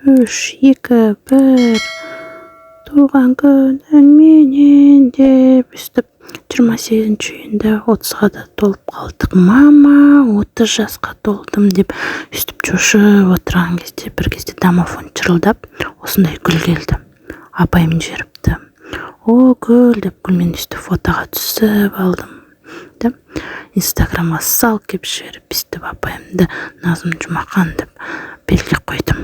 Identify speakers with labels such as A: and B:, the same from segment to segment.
A: 3, 2, 1 туған күнің менен деп үстіп 28 үйінде 30-ға да толып қалдық. Мама, 30 жасқа толдым деп үстіп жошып отырған кезде бір кезде домофон чырылдап, осындай гүл келді. Апайым жіберіпті. О, гүл деп гүлмен үстіп фотоға түсіп алдым. Инстаграмға сал кеп жіберіп үстіп апайымды Назым Жұмақан деп белгілеп қойдым.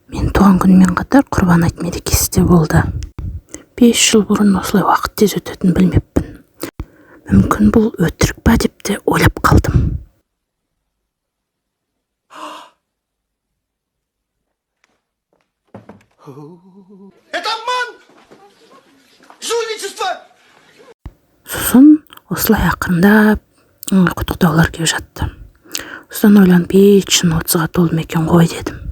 A: Мен туған күнмен қатар құрбан айт мерекесі де болды. 5 жыл бұрын осылай уақыт тез өтетінін білмеппін. Мүмкін бұл өтірік па деп те ойлап қалдым.
B: Это обман! Жульничество!
A: Сосын осылай ақырындап құттықтаулар келіп жатты. Сосын ойланып, 5 жыл 30-ға толдым екен ғой дедім.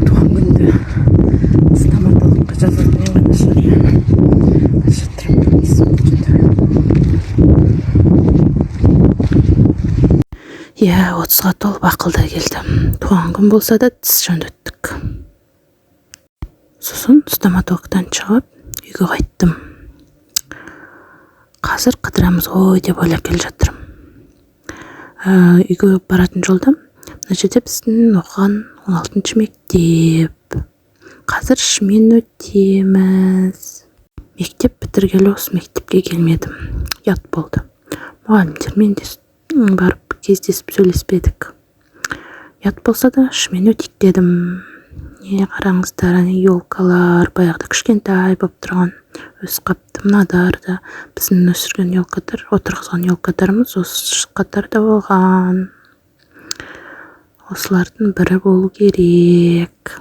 A: Туған күнді стоматологқа жазатын ғана шығар. Иә, 30-ға толып ақылда келді. Туған күн болса да тіс жөндеттік. Сосын стоматологтан шығып, үйге қайттым. Қазір қыдырамыз ғой деп ойлап келе жатырмын. Үйге баратын жолда мына жерде біздің оқыған 16-шы мектеп. Қазір шымен өтеміз. Мектеп бітіргелі осы мектепке келмедім. Ұят болды. Мұғалімдермен де барып кездесіп сөйлеспедік. Ұят болса да шымен өтейік дедім. Не қараңыздар, елкалар баяғыда кішкентай болып тұрған. Өз қапты мынадар да біздің өсірген елкадар, отырғызған елкадарымыз осы қатарда болған. Осылардың бірі болу керек.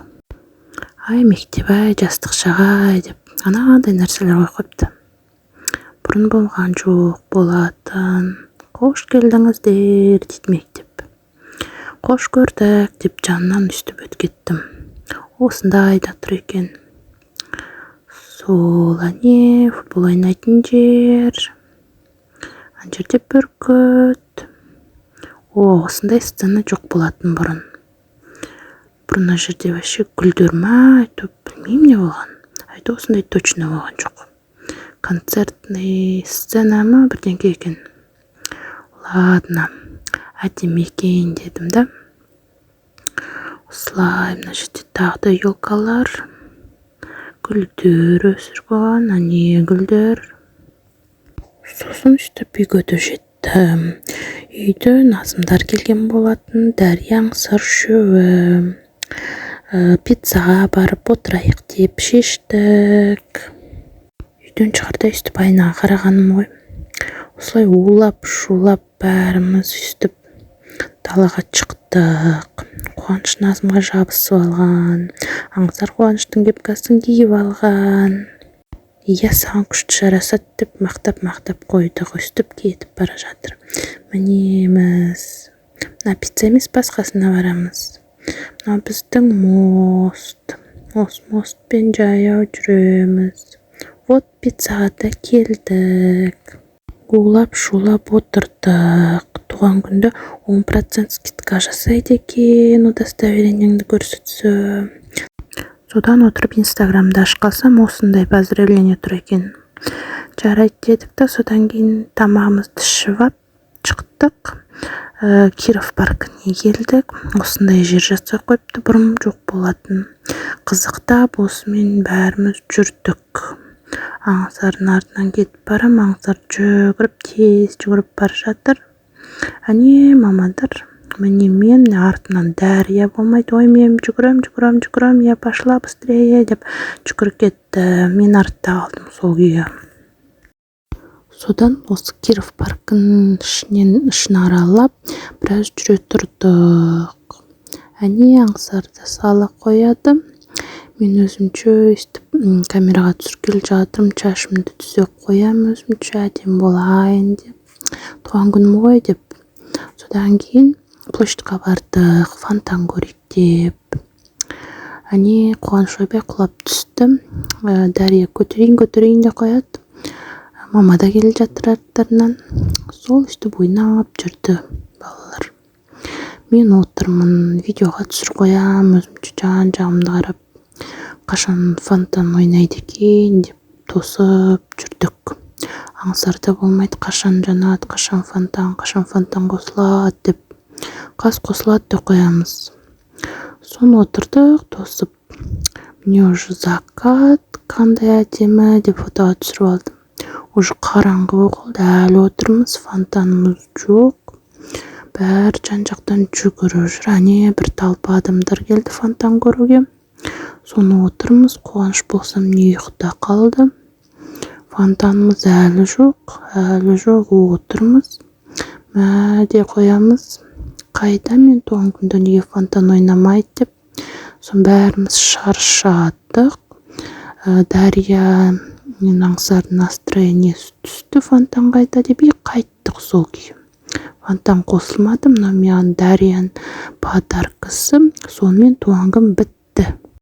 A: Ай, мектеп-ай, жастық шағай деп анадай нәрселер қойыпты. Бұрын болған жоқ болатын. Қош келдіңіздер дейді мектеп. Қош көрдік деп жанынан үстіп өткеттім. Осындай да тұр екен. Сол әне футбол ойнайтын жер. Ана жерде бүркіт. Осындай сцена жоқ болатын бұрын. Бұрын жерде вообще гүлдер ма, білмеймін не болған. Айты осындай точно болған жоқ. Концертный сцена ма бірдеңке екен. Ладно, әдемі екен дедім да. Осылай, мына жерде тағы да елкалар. Гүлдер өсірген, әне гүлдер. Сосын үстіп үйге де жеттім. Үйде Назымдар келген болатын, Дарияң сыр шөуі. Пиццаға барып отырайық деп шештік. Үйден шығарда үстіп айнаға қарағаным ғой. Осылай улап-шулап бәріміз үстіп далаға шықтық. Қуаныш Назымға жабысып алған. Аңсар Қуаныштың кепкасын киіп алған. Иә, саған күшті жарасады деп мақтап қойдық. Үстіп кетіп бара жатыр. Мінеміз. Мына пицца емес, басқасына барамыз. Мына біздің мост. Осы мостпен жаяу жүреміз. Вот пиццаға да келдік. Улап-шулап отырдық. Туған күнді 10% скидка жасайды екен, удостоверениеңді көрсетсе. Содан отырып Инстаграмда ашқалсам, осындай поздравление тұр екен. Жарайды дедік та, содан кейін тамағымызды ішіп шықтық. Киров паркіне келдік. Осындай жер жасап қойыпты, бұрын жоқ болатын. Қызықтап осымен бәріміз жүрдік. Аңсардың артынан кетіп барам, Аңсар тез жүгіріп бар жатыр. Әне мамадар, міне мен артынан Дария болмайды. Ой, мен жүгірем, я пошла быстрее деп жүгіріп кетті. Мен артта қалдым сол күйі. Содан осы Киров паркын ішін аралап, біраз жүре тұрдық. Әне Аңсарды сала қояды. Мен өзімше өстіп камераға түсіргелі жатырмын, шашымды түзеп қоям, өзімше әдем болайын деп. Туған күнім ғой деп. Содан кейін площадьқа бардық, фонтан көрейік деп. Әне Қуаныш ойбай құлап түсті. Дария көтерейін де қояды. Мама да келе жатыр арттарынан. Сол үстіп ойнап жүрді балалар. Мен отырмын. жатырмын, видеоға түсіріп қоям, өзімше жан-жағымды қарап, қашан фонтан ойнайды екен деп тосып жүрдік. Аңсарда болмайды, қашан жанады, қашан фонтан қосылады деп. Қас қосылады деп қоямыз. Соны отырдық, тосып. Міне уже закат, қандай әдемі деп фотоға түсіріп алдым. Уже қараңғы болды, әлі отырмыз, фонтанымыз жоқ. Бәрі жан-жақтан жүгіріп жүр. Әне бір талпа адамдар келді фонтан көруге. Соны отырмыз, қуаныш болсам не ұйықта қалды. Фонтанымыз әлі жоқ, отырмыз. Мәде қоямыз. Қайда мен туған күнде неге фонтан ойнамайды деп. Сон бәріміз шаршадық. Дария мен аңсардың настроениесі түсті, фонтан қайда деп қайттық сол күйі. Фонтан қосылмады, но мен Дарияның подаркасы, сонымен туған күн бітті.